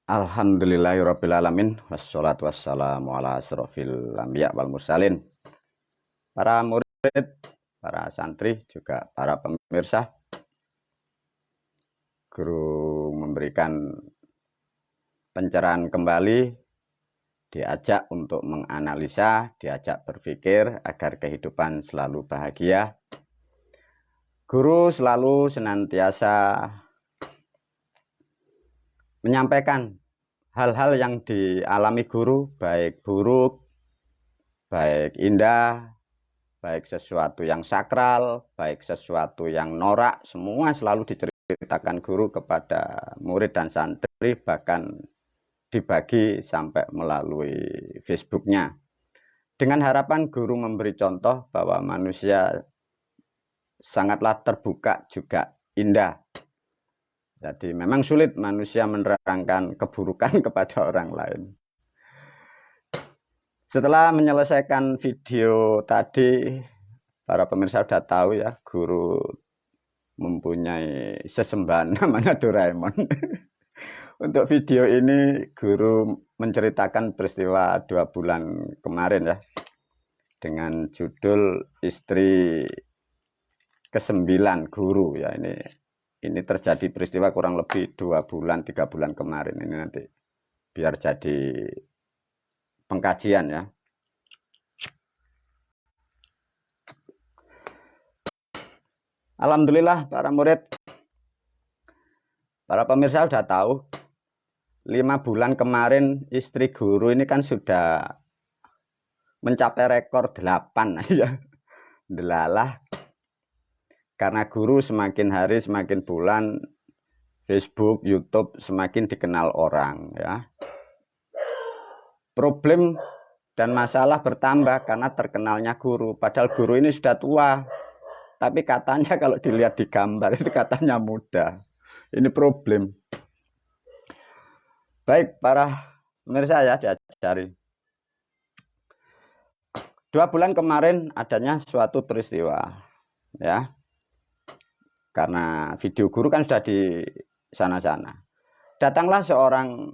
Alhamdulillahirabbil alamin wassalatu wassalamu ala asrofil anbiya wal mursalin. Para murid, para santri, juga para pemirsa, guru memberikan pencerahan kembali, diajak untuk menganalisa, diajak berpikir agar kehidupan selalu bahagia. Guru selalu senantiasa menyampaikan hal-hal yang dialami guru, baik buruk, baik indah, baik sesuatu yang sakral, baik sesuatu yang norak, semua selalu diceritakan guru kepada murid dan santri, bahkan dibagi sampai melalui Facebooknya. Dengan harapan guru memberi contoh bahwa manusia sangatlah terbuka juga indah. Jadi memang sulit manusia menerangkan keburukan kepada orang lain. Setelah menyelesaikan video tadi, para pemirsa sudah tahu ya, guru mempunyai sesembahan namanya Doraemon. Untuk video ini guru menceritakan peristiwa 2 bulan kemarin ya, dengan judul Istri ke-9 Guru ya. Ini terjadi peristiwa kurang lebih 2 bulan 3 bulan kemarin. Ini nanti biar jadi pengkajian ya. Alhamdulillah para murid, para pemirsa sudah tahu 5 bulan kemarin istri guru ini kan sudah mencapai rekor 8 ya. Delalah, karena guru semakin hari semakin bulan Facebook, YouTube semakin dikenal orang ya. Problem dan masalah bertambah karena terkenalnya guru. Padahal guru ini sudah tua, tapi katanya kalau dilihat di gambar itu katanya muda. Ini problem. Baik para pemirsa ya, diajari. 2 bulan kemarin adanya suatu peristiwa ya. Karena video guru kan sudah di sana-sana. Datanglah seorang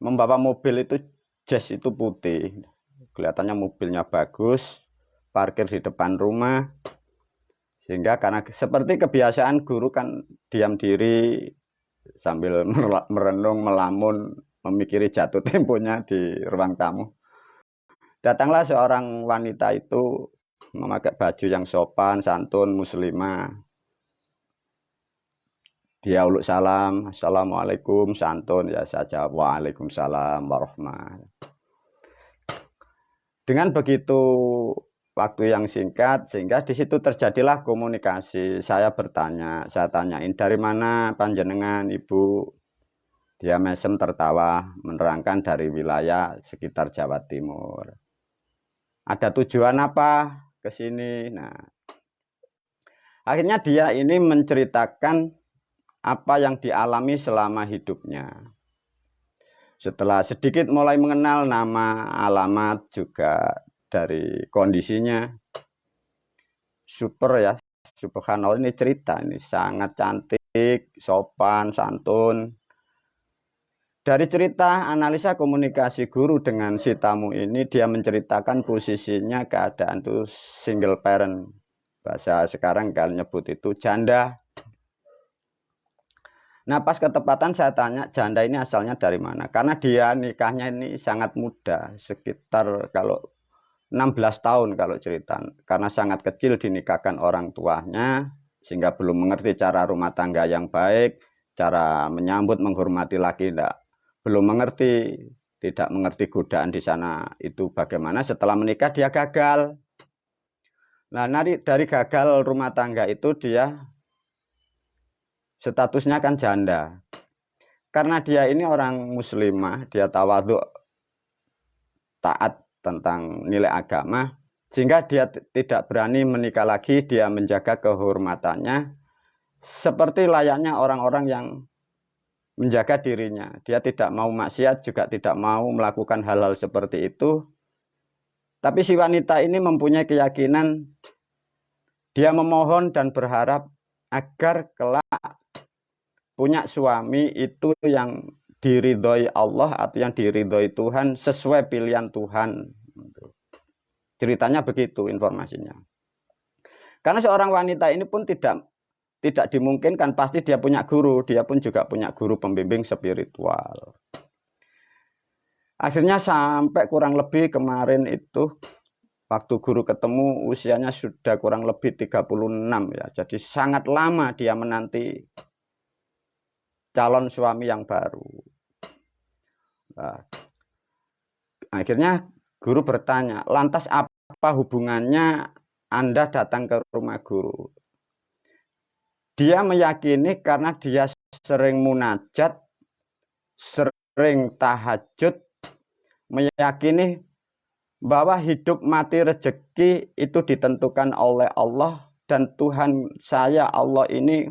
membawa mobil itu Jazz itu putih. Kelihatannya mobilnya bagus, parkir di depan rumah. Sehingga karena seperti kebiasaan guru kan diam diri sambil merenung, melamun, memikiri jatuh temponya di ruang tamu. Datanglah seorang wanita itu memakai baju yang sopan, santun, muslimah. Dia uluk salam, assalamualaikum, santun ya saja, waalaikumsalam warahmatullahi. Dengan begitu waktu yang singkat, sehingga di situ terjadilah komunikasi. Saya bertanya, saya tanyain dari mana panjenengan ibu. Dia mesem tertawa, menerangkan dari wilayah sekitar Jawa Timur. Ada tujuan apa ke sini? Nah, akhirnya dia ini menceritakan apa yang dialami selama hidupnya. Setelah sedikit mulai mengenal nama, alamat, juga dari kondisinya, super ya, subhanallah, ini cerita ini sangat cantik, sopan, santun. Dari cerita analisa komunikasi guru dengan si tamu ini, dia menceritakan posisinya keadaan itu single parent. Bahasa sekarang kalau nyebut itu janda. Nah pas ketepatan saya tanya janda ini asalnya dari mana. Karena dia nikahnya ini sangat muda. Sekitar kalau 16 tahun kalau cerita. Karena sangat kecil dinikahkan orang tuanya. Sehingga belum mengerti cara rumah tangga yang baik. Cara menyambut, menghormati laki tidak. Belum mengerti, tidak mengerti godaan di sana itu bagaimana. Setelah menikah dia gagal. Nah dari gagal rumah tangga itu dia statusnya kan janda. Karena dia ini orang muslimah, dia tawadhu, taat tentang nilai agama, sehingga dia tidak berani menikah lagi. Dia menjaga kehormatannya seperti layaknya orang-orang yang menjaga dirinya. Dia tidak mau maksiat, juga tidak mau melakukan hal-hal seperti itu. Tapi si wanita ini mempunyai keyakinan, dia memohon dan berharap agar kelak punya suami itu yang diridhoi Allah atau yang diridhoi Tuhan sesuai pilihan Tuhan. Ceritanya begitu informasinya. Karena seorang wanita ini pun tidak dimungkinkan, pasti dia punya guru, dia pun juga punya guru pembimbing spiritual. Akhirnya sampai kurang lebih kemarin itu waktu guru ketemu usianya sudah kurang lebih 36 ya. Jadi sangat lama dia menanti calon suami yang baru. Nah, akhirnya guru bertanya, lantas apa hubungannya Anda datang ke rumah guru? Dia meyakini karena dia sering munajat, sering tahajud, meyakini bahwa hidup mati rezeki itu ditentukan oleh Allah, dan Tuhan saya Allah ini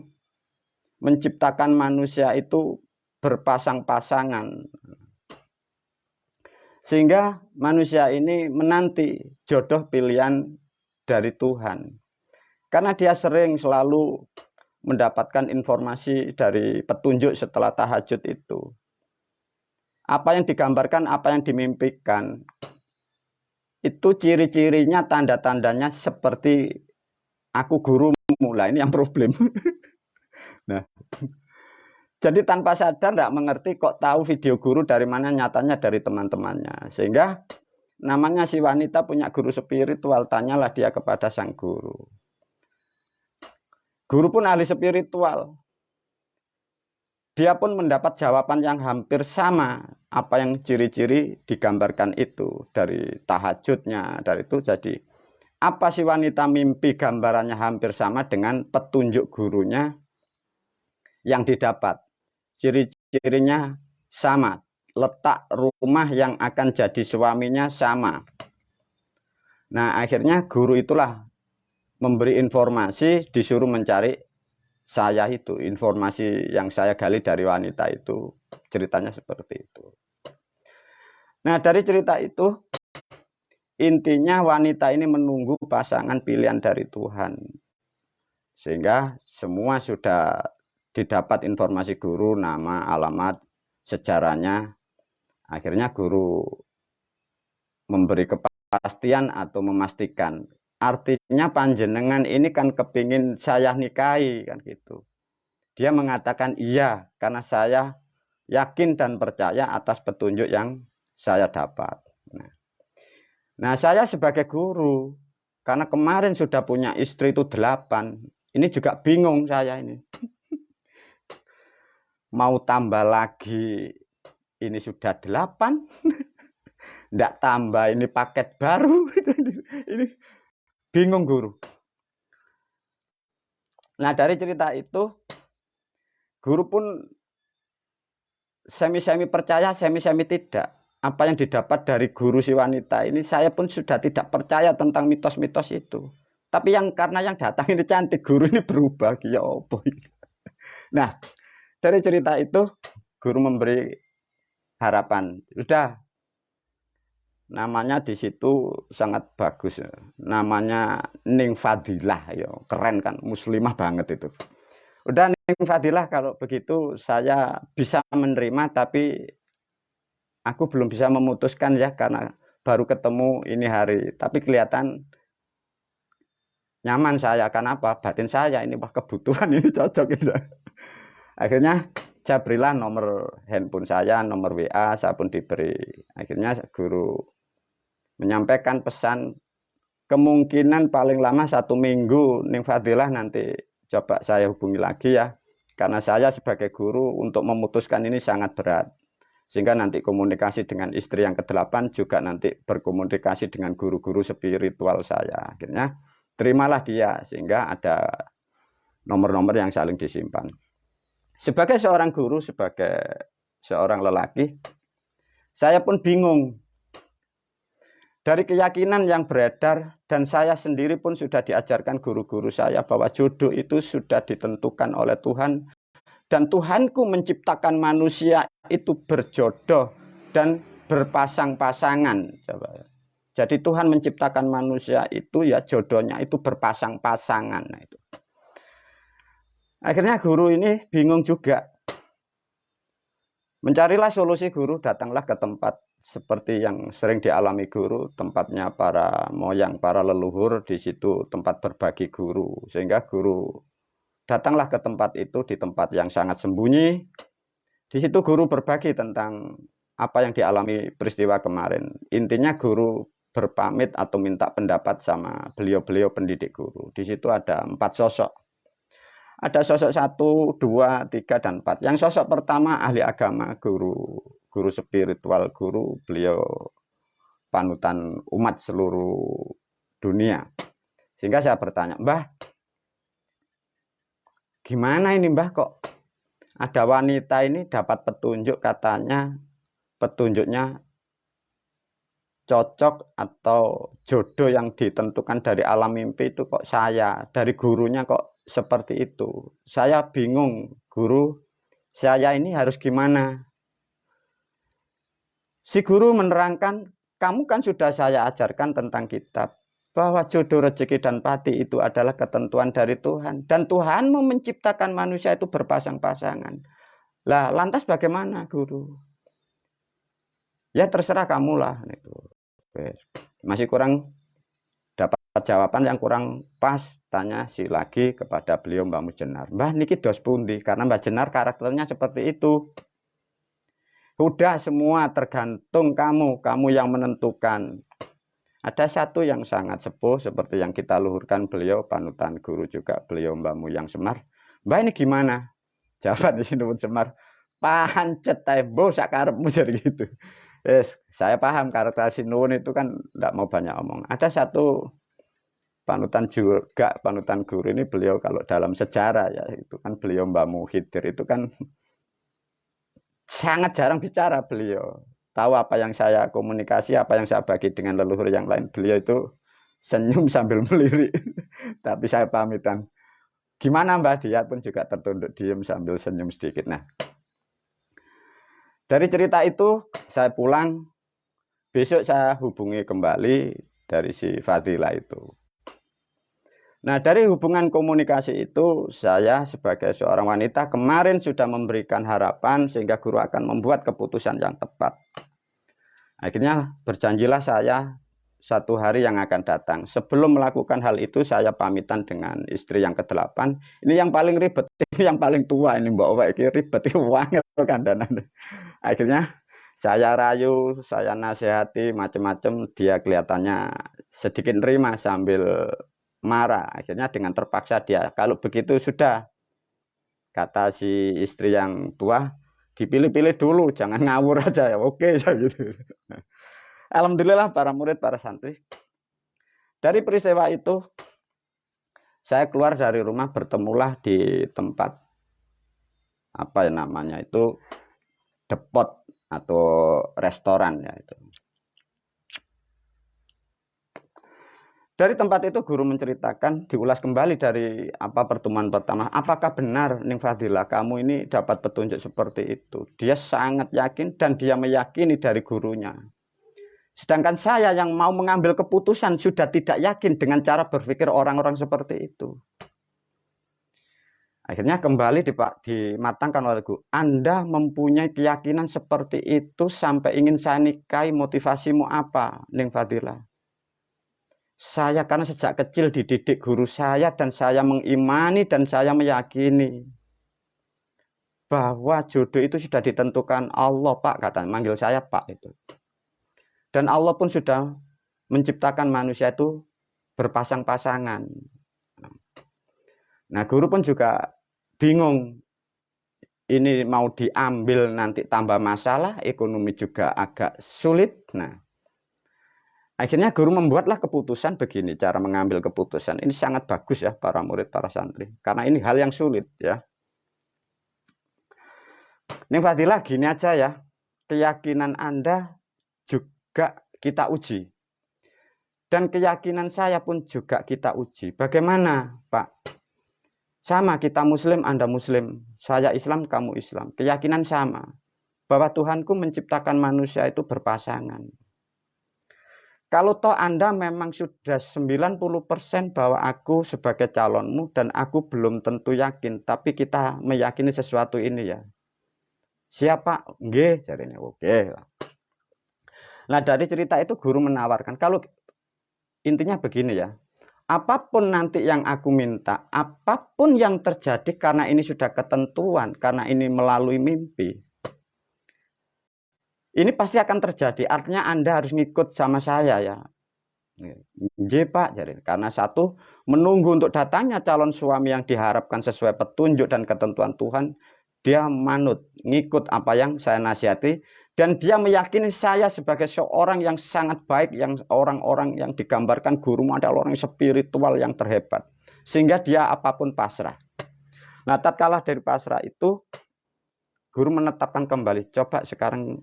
menciptakan manusia itu berpasang-pasangan. Sehingga manusia ini menanti jodoh pilihan dari Tuhan. Karena dia sering selalu mendapatkan informasi dari petunjuk setelah tahajud itu. Apa yang digambarkan, apa yang dimimpikan, itu ciri-cirinya, tanda-tandanya seperti aku gurumu. Lah ini yang problem. Nah, jadi tanpa sadar tidak mengerti kok tahu video guru dari mana, nyatanya dari teman-temannya. Sehingga namanya si wanita punya guru spiritual, tanyalah dia kepada sang guru. Guru pun ahli spiritual. Dia pun mendapat jawaban yang hampir sama, apa yang ciri-ciri digambarkan itu dari tahajudnya, dari itu. Jadi apa si wanita mimpi gambarannya hampir sama dengan petunjuk gurunya yang didapat. Ciri-cirinya sama, letak rumah yang akan jadi suaminya sama. Nah, akhirnya guru itulah memberi informasi, disuruh mencari saya itu, informasi yang saya gali dari wanita itu, ceritanya seperti itu. Nah, dari cerita itu, intinya wanita ini menunggu pasangan pilihan dari Tuhan. Sehingga semua sudah didapat informasi guru, nama, alamat, sejarahnya. Akhirnya guru memberi kepastian atau memastikan. Artinya panjenengan ini kan kepingin saya nikahi kan gitu. Dia mengatakan iya karena saya yakin dan percaya atas petunjuk yang saya dapat. Nah, saya sebagai guru, karena kemarin sudah punya istri itu 8, ini juga bingung saya ini. Mau tambah lagi, ini sudah 8, tidak tambah ini paket baru, ini bingung guru. Nah, dari cerita itu, guru pun semi-semi percaya, semi-semi tidak. Apa yang didapat dari guru si wanita ini, saya pun sudah tidak percaya tentang mitos-mitos itu. Tapi karena yang datang ini cantik, guru ini berubah. Ya apa? Nah, dari cerita itu, guru memberi harapan. Sudah, namanya di situ sangat bagus. Namanya Ning Fadilah. Ya, keren kan, muslimah banget itu. Udah Ning Fadilah, kalau begitu saya bisa menerima, tapi aku belum bisa memutuskan ya, karena baru ketemu ini hari. Tapi kelihatan nyaman saya, kenapa? Batin saya ini, wah kebutuhan ini cocok gitu. Akhirnya saya berilah nomor handphone saya, nomor WA, saya pun diberi. Akhirnya guru menyampaikan pesan, kemungkinan paling lama 1 minggu Ning Fadilah nanti coba saya hubungi lagi ya. Karena saya sebagai guru untuk memutuskan ini sangat berat. Sehingga nanti komunikasi dengan istri yang ke-8 juga nanti berkomunikasi dengan guru-guru spiritual saya. Akhirnya terimalah dia, sehingga ada nomor-nomor yang saling disimpan. Sebagai seorang guru, sebagai seorang lelaki, saya pun bingung. Dari keyakinan yang beredar, dan saya sendiri pun sudah diajarkan guru-guru saya bahwa jodoh itu sudah ditentukan oleh Tuhan. Dan Tuhanku menciptakan manusia itu berjodoh dan berpasang-pasangan. Jadi Tuhan menciptakan manusia itu ya jodohnya itu berpasang-pasangan. Nah, itu. Akhirnya guru ini bingung juga. Mencarilah solusi guru, datanglah ke tempat seperti yang sering dialami guru, tempatnya para moyang, para leluhur, di situ tempat berbagi guru. Sehingga guru datanglah ke tempat itu, di tempat yang sangat sembunyi. Di situ guru berbagi tentang apa yang dialami peristiwa kemarin. Intinya guru berpamit atau minta pendapat sama beliau-beliau pendidik guru. Di situ ada 4 sosok. Ada sosok 1, 2, 3, dan 4. Yang sosok pertama ahli agama, guru spiritual, guru, beliau panutan umat seluruh dunia. Sehingga saya bertanya, Mbah, gimana ini Mbah kok ada wanita ini dapat petunjuk, katanya petunjuknya cocok atau jodoh yang ditentukan dari alam mimpi itu kok saya, dari gurunya kok seperti itu. Saya bingung, guru, saya ini harus gimana? Si guru menerangkan, kamu kan sudah saya ajarkan tentang kitab, bahwa jodoh, rezeki, dan pati itu adalah ketentuan dari Tuhan. Dan Tuhan mau menciptakan manusia itu berpasang-pasangan. Lah, lantas bagaimana, guru? Ya terserah kamulah. Masih kurang dapat jawaban yang kurang pas, tanya si lagi kepada beliau Mbah Mujenar. Mbah niki dos pundi? Karena Mbah Jenar karakternya seperti itu. Udah semua tergantung kamu yang menentukan. Ada satu yang sangat sepuh seperti yang kita luhurkan, beliau panutan guru juga, beliau Mbah Muyang Semar. Mbah ini gimana? Jawaban di sini Semar, pancet tebo sakarepmu jadi gitu. Yes, saya paham karakter Sinuwun itu kan tidak mau banyak omong. Ada satu panutan juga, panutan guru ini, beliau kalau dalam sejarah ya itu kan beliau Mbah Muhyiddin itu kan sangat jarang bicara beliau. Tahu apa yang saya komunikasi, apa yang saya bagi dengan leluhur yang lain. Beliau itu senyum sambil melirik. Tapi saya pamitan. Gimana Mbah? Dia pun juga tertunduk diam sambil senyum sedikit. Nah, dari cerita itu saya pulang, besok saya hubungi kembali dari si Fadilah itu. Nah, dari hubungan komunikasi itu saya sebagai seorang wanita kemarin sudah memberikan harapan sehingga guru akan membuat keputusan yang tepat. Akhirnya berjanjilah saya 1 hari yang akan datang. Sebelum melakukan hal itu saya pamitan dengan istri yang ke-8. Ini yang paling ribet, ini yang paling tua ini Mbak Owa, ini ribet, ini wangel kandanan. Akhirnya saya rayu, saya nasihati macam-macam, dia kelihatannya sedikit nerima sambil marah. Akhirnya dengan terpaksa dia, kalau begitu sudah, kata si istri yang tua, dipilih-pilih dulu, jangan ngawur aja ya. Oke, saya gitu. Alhamdulillah para murid, para santri, dari peristiwa itu saya keluar dari rumah, bertemulah di tempat apa ya namanya itu, depot atau restoran ya itu. Dari tempat itu guru menceritakan, diulas kembali dari apa pertemuan pertama. Apakah benar Ning Fadilah kamu ini dapat petunjuk seperti itu? Dia sangat yakin dan dia meyakini dari gurunya. Sedangkan saya yang mau mengambil keputusan sudah tidak yakin dengan cara berpikir orang-orang seperti itu. Akhirnya kembali dimatangkan oleh guru. Anda mempunyai keyakinan seperti itu sampai ingin saya nikahi, motivasimu apa, Ning Fadilah? Saya karena sejak kecil dididik guru saya dan saya mengimani dan saya meyakini bahwa jodoh itu sudah ditentukan Allah, Pak, katanya, manggil saya Pak itu. Dan Allah pun sudah menciptakan manusia itu berpasang-pasangan. Nah, guru pun juga bingung. Ini mau diambil nanti tambah masalah, ekonomi juga agak sulit. Nah, akhirnya guru membuatlah keputusan begini, cara mengambil keputusan. Ini sangat bagus ya para murid, para santri. Karena ini hal yang sulit ya. Ning Fadilah gini aja ya. Keyakinan Anda juga kita uji. Dan keyakinan saya pun juga kita uji. Bagaimana Pak? Sama, kita Muslim, Anda Muslim. Saya Islam, kamu Islam. Keyakinan sama. Bahwa Tuhanku menciptakan manusia itu berpasangan. Kalau toh Anda memang sudah 90% bahwa aku sebagai calonmu dan aku belum tentu yakin, tapi kita meyakini sesuatu ini ya. Siapa? Nggih, jarine. Oke. Nah, dari cerita itu guru menawarkan, kalau intinya begini ya, apapun nanti yang aku minta, apapun yang terjadi karena ini sudah ketentuan, karena ini melalui mimpi, ini pasti akan terjadi. Artinya Anda harus ngikut sama saya ya. Nggih Pak, jadi karena satu menunggu untuk datangnya calon suami yang diharapkan sesuai petunjuk dan ketentuan Tuhan, dia manut, ngikut apa yang saya nasihati, dan dia meyakini saya sebagai seorang yang sangat baik, yang orang-orang yang digambarkan guru adalah orang spiritual yang terhebat, sehingga dia apapun pasrah. Nah, tatkala dari pasrah itu, guru menetapkan kembali, coba sekarang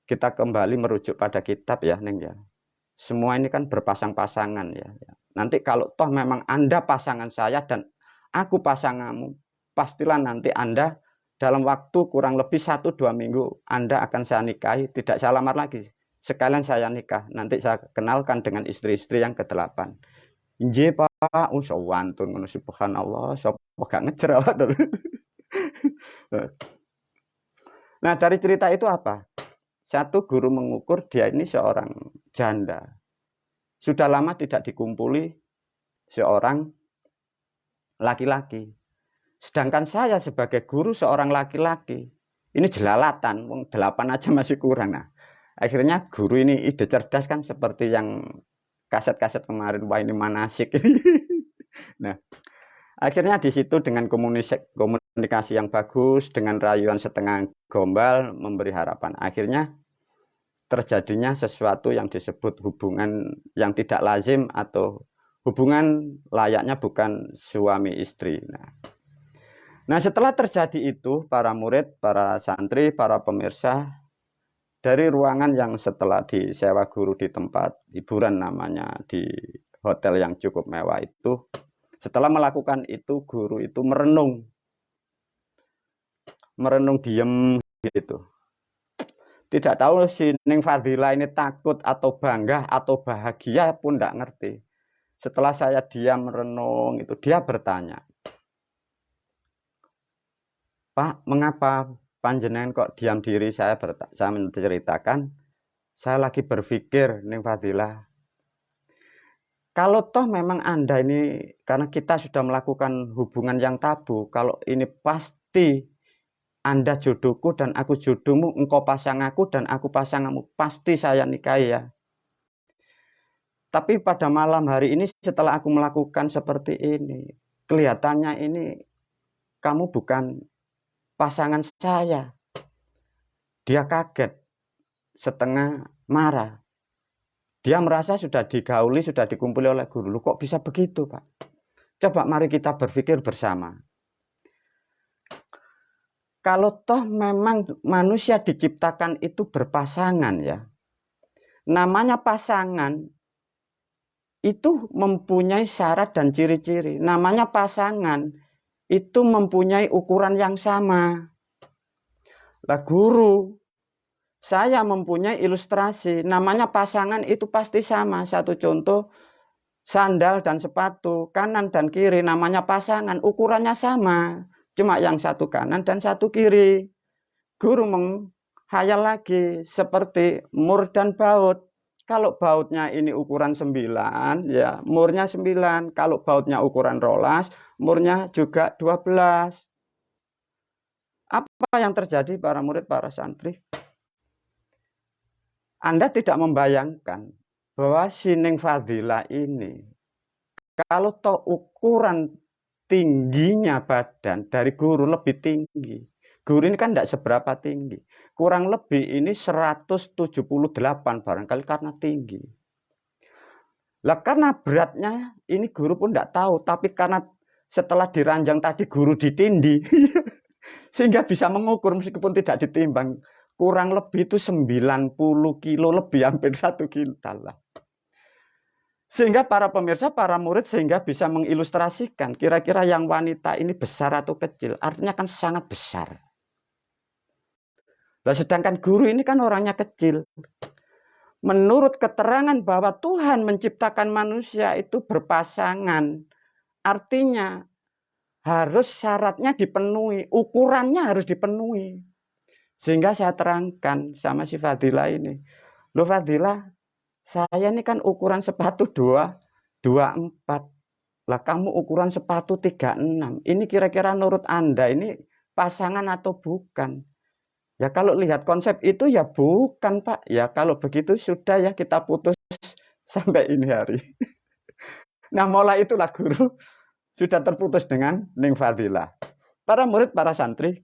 kita kembali merujuk pada kitab ya, Neng ya. Semua ini kan berpasang-pasangan ya. Nanti kalau toh memang Anda pasangan saya dan aku pasanganmu, pastilah nanti Anda dalam waktu kurang lebih 1-2 minggu Anda akan saya nikahi, tidak saya lamar lagi. Sekalian saya nikah, nanti saya kenalkan dengan istri-istri yang ke-8. Nggih Pak, sawantun ngono subhanallah, sapa gak ngejer awak to. Nah, dari cerita itu apa? Satu, guru mengukur dia ini seorang janda. Sudah lama tidak dikumpuli seorang laki-laki. Sedangkan saya sebagai guru seorang laki-laki. Ini jelalatan, 8 aja masih kurang. Nah, akhirnya guru ini ide cerdas kan, seperti yang kaset-kaset kemarin, wah ini manasik. Nah, akhirnya di situ dengan komunikasi yang bagus, dengan rayuan setengah gombal, memberi harapan. Akhirnya terjadinya sesuatu yang disebut hubungan yang tidak lazim atau hubungan layaknya bukan suami istri. Nah, setelah terjadi itu, para murid, para santri, para pemirsa, dari ruangan yang setelah disewa guru di tempat hiburan namanya, di hotel yang cukup mewah itu, setelah melakukan itu, guru itu merenung diem gitu. Tidak tahu si Ning Fadila ini takut atau bangga atau bahagia pun tidak ngerti. Setelah saya diam merenung itu, dia bertanya, Pak, mengapa panjenengan kok diam diri? Saya menceritakan, saya lagi berpikir, Ning Fadila, kalau toh memang Anda ini, karena kita sudah melakukan hubungan yang tabu, kalau ini pasti Anda jodohku dan aku jodohmu, engkau pasang aku dan aku pasanganmu, pasti saya nikahi ya. Tapi pada malam hari ini setelah aku melakukan seperti ini, kelihatannya ini kamu bukan pasangan saya. Dia kaget, setengah marah. Dia merasa sudah digauli, sudah dikumpuli oleh guru. Loh, kok bisa begitu, Pak? Coba mari kita berpikir bersama. Kalau toh memang manusia diciptakan itu berpasangan ya. Namanya pasangan itu mempunyai syarat dan ciri-ciri. Namanya pasangan itu mempunyai ukuran yang sama. Lah guru, saya mempunyai ilustrasi. Namanya pasangan itu pasti sama. Satu contoh, sandal dan sepatu, kanan dan kiri, namanya pasangan, ukurannya sama. Cuma yang satu kanan dan satu kiri. Guru menghayal lagi seperti mur dan baut. Kalau bautnya ini ukuran 9, ya murnya 9. Kalau bautnya ukuran rolas, murnya juga 12. Apa yang terjadi para murid, para santri? Anda tidak membayangkan bahwa si Ning Fadila ini, kalau toh ukuran tingginya badan dari guru lebih tinggi. Guru ini kan tidak seberapa tinggi. Kurang lebih ini 178 barangkali karena tinggi. Lah karena beratnya ini guru pun tidak tahu. Tapi karena setelah diranjang tadi guru ditindih. Sehingga bisa mengukur meskipun tidak ditimbang. Kurang lebih itu 90 kilo lebih, hampir 1 kintal lah. Sehingga para pemirsa, para murid sehingga bisa mengilustrasikan kira-kira yang wanita ini besar atau kecil. Artinya kan sangat besar. Nah, sedangkan guru ini kan orangnya kecil. Menurut keterangan bahwa Tuhan menciptakan manusia itu berpasangan. Artinya harus syaratnya dipenuhi, ukurannya harus dipenuhi. Sehingga saya terangkan sama si Fadila ini. Loh Fadila, saya ini kan ukuran sepatu 24. Lah kamu ukuran sepatu 36. Ini kira-kira menurut Anda ini pasangan atau bukan? Ya kalau lihat konsep itu ya bukan Pak. Ya kalau begitu sudah ya kita putus sampai ini hari. Nah mulai itulah guru sudah terputus dengan Ning Fadila. Para murid, para santri,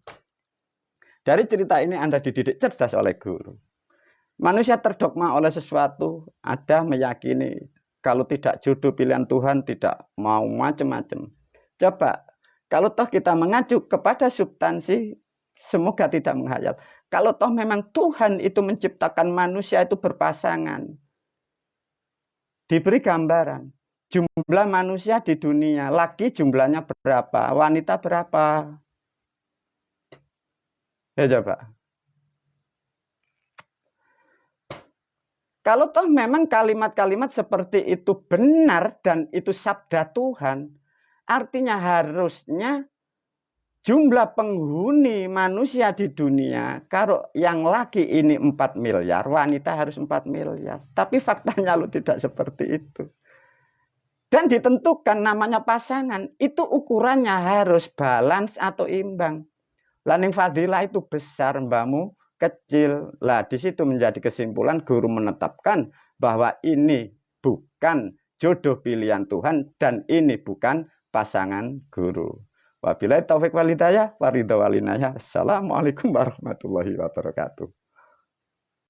dari cerita ini Anda dididik cerdas oleh guru. Manusia terdogma oleh sesuatu, ada meyakini kalau tidak jodoh pilihan Tuhan, tidak mau macam-macam. Coba, kalau toh kita mengacu kepada substansi, semoga tidak menghayal. Kalau toh memang Tuhan itu menciptakan manusia itu berpasangan, diberi gambaran, jumlah manusia di dunia, laki jumlahnya berapa, wanita berapa? Ya coba. Kalau toh memang kalimat-kalimat seperti itu benar dan itu sabda Tuhan, artinya harusnya jumlah penghuni manusia di dunia, kalau yang laki ini 4 miliar, wanita harus 4 miliar. Tapi faktanya lo tidak seperti itu. Dan ditentukan namanya pasangan, itu ukurannya harus balance atau imbang. Ning Fadila itu besar, mbakmu kecil. Lah di situ menjadi kesimpulan guru menetapkan bahwa ini bukan jodoh pilihan Tuhan dan ini bukan pasangan guru. Wabillahi taufik walhidayah, waridha walinayah. Assalamualaikum warahmatullahi wabarakatuh.